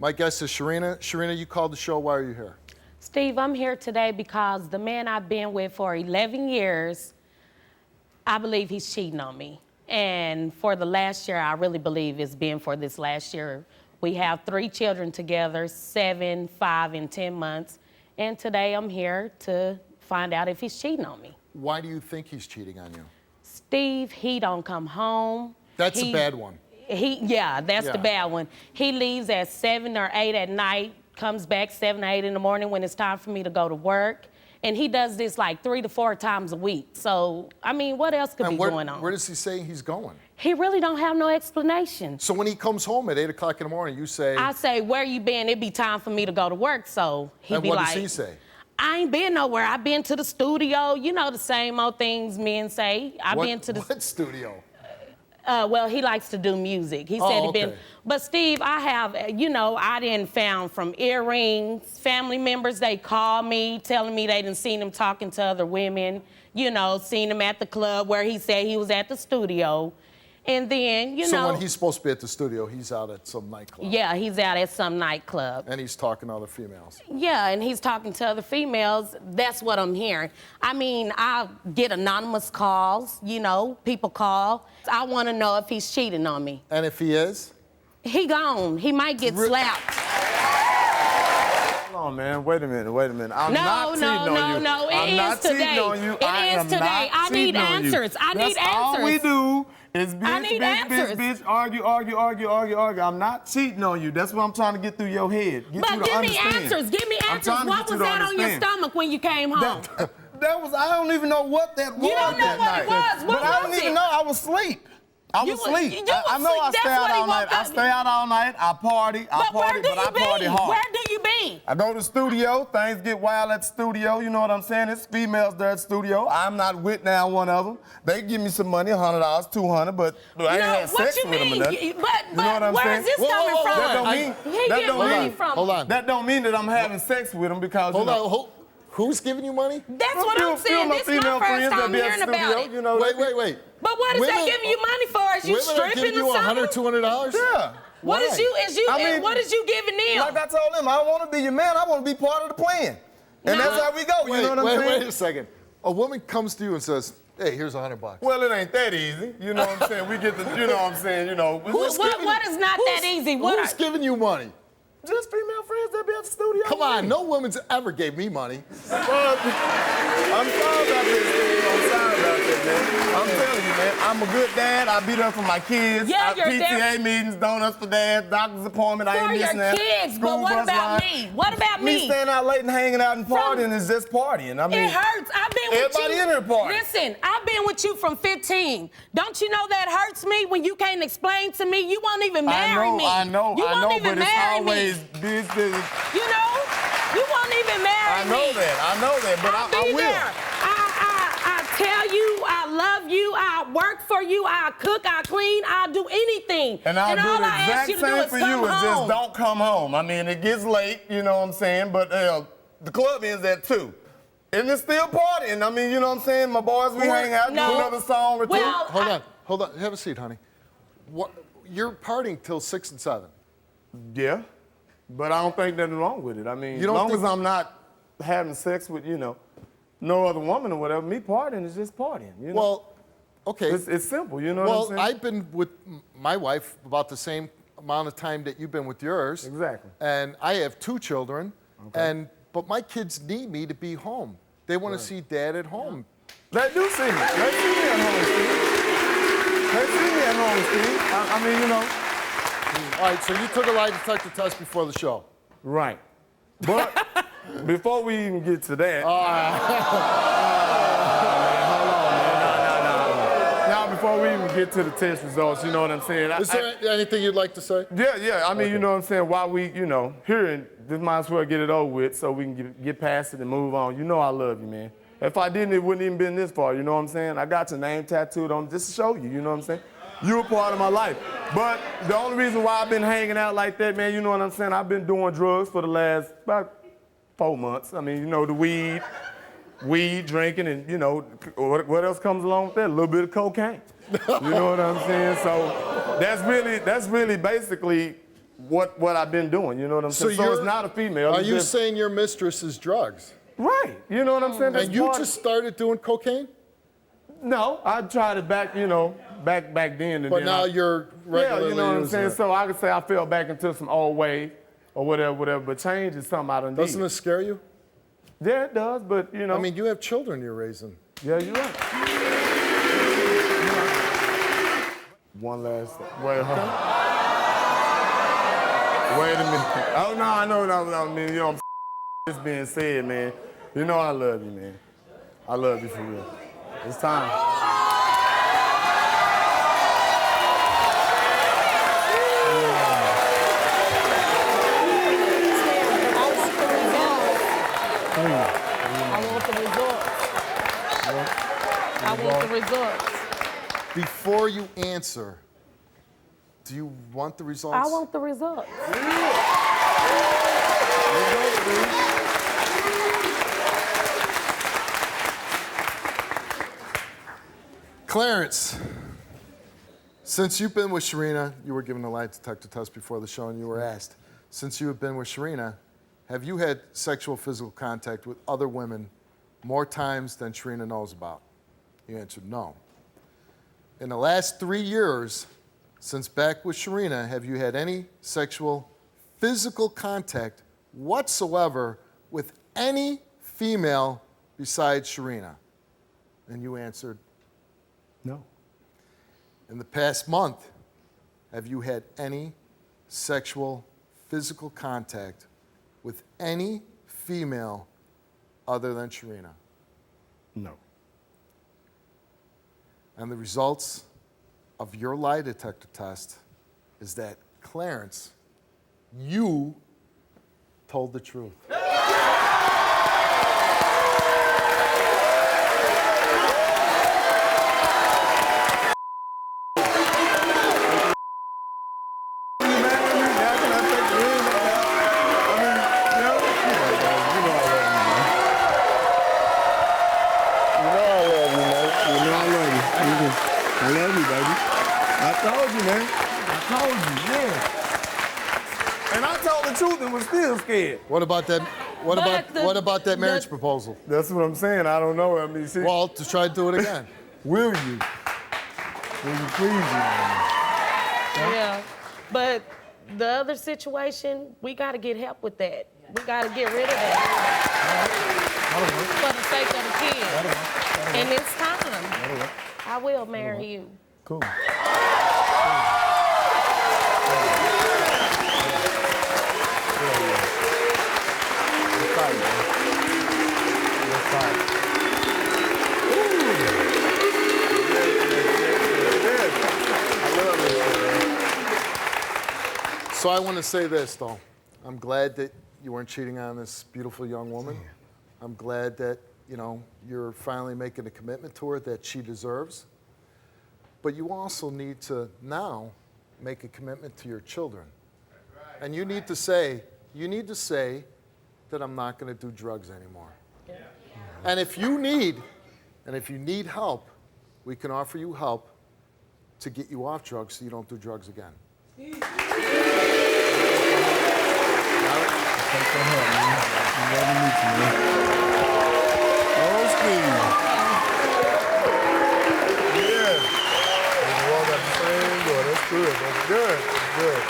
My guest is Shireena. Shireena, you called the show. Why are you here? Steve, I'm here today because the man I've been with for 11 years, I believe he's cheating on me. And for the last year, I really believe it's been for this last year. We have 3 children together, 7, 5, and 10 months. And today I'm here to find out if he's cheating on me. Why do you think he's cheating on you? Steve, he don't come home. That's a bad one. That's the bad one. He leaves at 7 or 8 at night, comes back 7 or 8 in the morning when it's time for me to go to work. And he does this like 3 to 4 times a week. So, I mean, what else could be going on? Where does he say he's going? He really don't have no explanation. So when he comes home at 8 o'clock in the morning, you say... I say, where you been? It'd be time for me to go to work. So he'd be like... And what does he say? I ain't been nowhere. I've been to the studio. You know the same old things men say. What studio? Well, he likes to do music. He said he'd been... But Steve, I have, I didn't found from earrings, family members, they call me, telling me they didn't seen him talking to other women, seen him at the club where he said he was at the studio. And then, So when he's supposed to be at the studio, he's out at some nightclub. Yeah, he's out at some nightclub. And he's talking to other females. Yeah, and he's talking to other females. That's what I'm hearing. I mean, I get anonymous calls, people call. I want to know if he's cheating on me. And if he is? He gone. He might get slapped. Hold on, man. Wait a minute. I'm not cheating on you. No. I'm not cheating on you. It is today. I need answers. I need answers. All we do is bitch, argue. I'm not cheating on you. That's what I'm trying to get through your head. But give me answers. Give me answers. What was that on your stomach when you came home? I don't even know what that was. You don't know what it was. But I didn't even know. I was asleep. I know I stay out all night. I stay out all night. I party, but I party hard. Where do you be? I go to the studio. Things get wild at the studio. You know what I'm saying? It's females there at the studio. I'm not with now one of them. They give me some money, $100, $200, but I ain't had sex with them or nothing. You know what I'm saying? Where is this coming from? Hold on. That don't mean that I'm having sex with them because, Who's giving you money? That's what I'm saying. This is my first time hearing about it. Wait. But what is that giving you money for? Is you stripping or something? $100, $200? Yeah. What is you giving them? Like I told them, I don't want to be your man. I want to be part of the plan. And that's how we go. You know what I'm saying? Wait a second. A woman comes to you and says, hey, here's $100. Well, it ain't that easy. You know what I'm saying? We get the, you know what I'm saying? What is not that easy? Who's giving you money? Just female friends that be at the studio. Come on, no woman's ever gave me money. I'm sorry about this, Steve. I'm sorry about that, man. I'm telling you, man. I'm a good dad. I be there for my kids. Yeah, you're PTA meetings, donuts for dad, doctor's appointment. I ain't missing that. For your kids, but what about me? What about me? Me staying out late and hanging out and partying is just partying. I mean, it hurts. I've been with you. Everybody in here partying. Listen, I've been with you from 15. Don't you know that hurts me when you can't explain to me? You won't even marry me. I know, you won't even but it's marry always me. You won't even marry me. I know that, but I will. There. I tell you, I love you, I work for you, I cook, I clean, I do anything. And I'll do the exact same for you, is just don't come home. I mean, it gets late, you know what I'm saying, but the club ends at 2. And it's still partying. I mean, you know what I'm saying? My boys, we hang out, do another song or two. Hold on. Have a seat, honey. You're partying till 6 and 7. Yeah. But I don't think nothing wrong with it. I mean, as long as I'm not having sex with, no other woman or whatever, me partying is just partying, Well, okay. It's simple, you know what I'm saying? Well, I've been with my wife about the same amount of time that you've been with yours. Exactly. And I have 2 children, but my kids need me to be home. They want to see Dad at home. They do see me. They see me at home, Steve. They see me at home, Steve. I mean, All right, so you took a lie detector test before the show. Right. But before we even get to that... Now, before we even get to the test results, you know what I'm saying? Is there anything you'd like to say? Yeah. I mean, you know what I'm saying? While we, here, just might as well get it over with so we can get past it and move on. You know I love you, man. If I didn't, it wouldn't even been this far, you know what I'm saying? I got your name tattooed on just to show you, you know what I'm saying? You're a part of my life. But the only reason why I've been hanging out like that, man, you know what I'm saying? I've been doing drugs for the last about 4 months. I mean, the weed, drinking, and, what else comes along with that? A little bit of cocaine. You know what I'm saying? So that's really basically what I've been doing. You know what I'm saying? So it's not a female. Are it's you just- saying your mistress is drugs? Right. You know what I'm saying? That's And you part- just started doing cocaine? No, I tried it back, back then. And But then now I, you're regularly yeah, you know what I'm using saying? it. So I could say I fell back into some old way or whatever. But change is something I done did. Doesn't it scare you? Yeah, it does, but I mean, you have children you're raising. Yeah, you're right. One last thing. Wait a minute. Oh, no, I know. I mean, this being said, man, I love you, man. I love you for real. It's time. I want the results. Before you answer, do you want the results? I want the results. Clarence, since you've been with Shireena, you were given a lie detector test before the show and you were asked, since you have been with Shireena, have you had sexual physical contact with other women more times than Shireena knows about? You answered no. In the last 3 years, since back with Shireena, have you had any sexual physical contact whatsoever with any female besides Shireena? And you answered No. in the past month, have you had any sexual physical contact with any female other than Shireena? No. And the results of your lie detector test is that, Clarence, you told the truth. I love you, baby. I told you, man. I told you, yeah. And I told the truth and was still scared. What about that? What about that marriage proposal? That's what I'm saying. I don't know. I mean, see. Well, to try to do it again. Will you? Will you please, Yeah, but the other situation, we got to get help with that. We got to get rid of that for the sake of the kids. And it's time. I will marry you. Cool. So I want to say this, though. I'm glad that you weren't cheating on this beautiful young woman. I'm glad that, you're finally making a commitment to her that she deserves. But you also need to now make a commitment to your children. And you need to say that I'm not going to do drugs anymore. Yeah. And if you need help, we can offer you help to get you off drugs so you don't do drugs again. Good.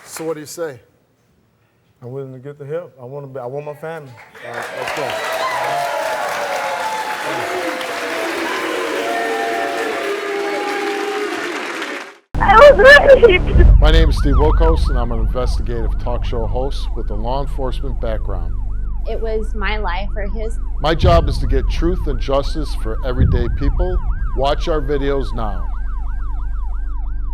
So what do you say? I'm willing to get the help. I want my family. All right, let's go. I was raped. My name is Steve Wilkos, and I'm an investigative talk show host with a law enforcement background. It was my life or his. My job is to get truth and justice for everyday people. Watch our videos now.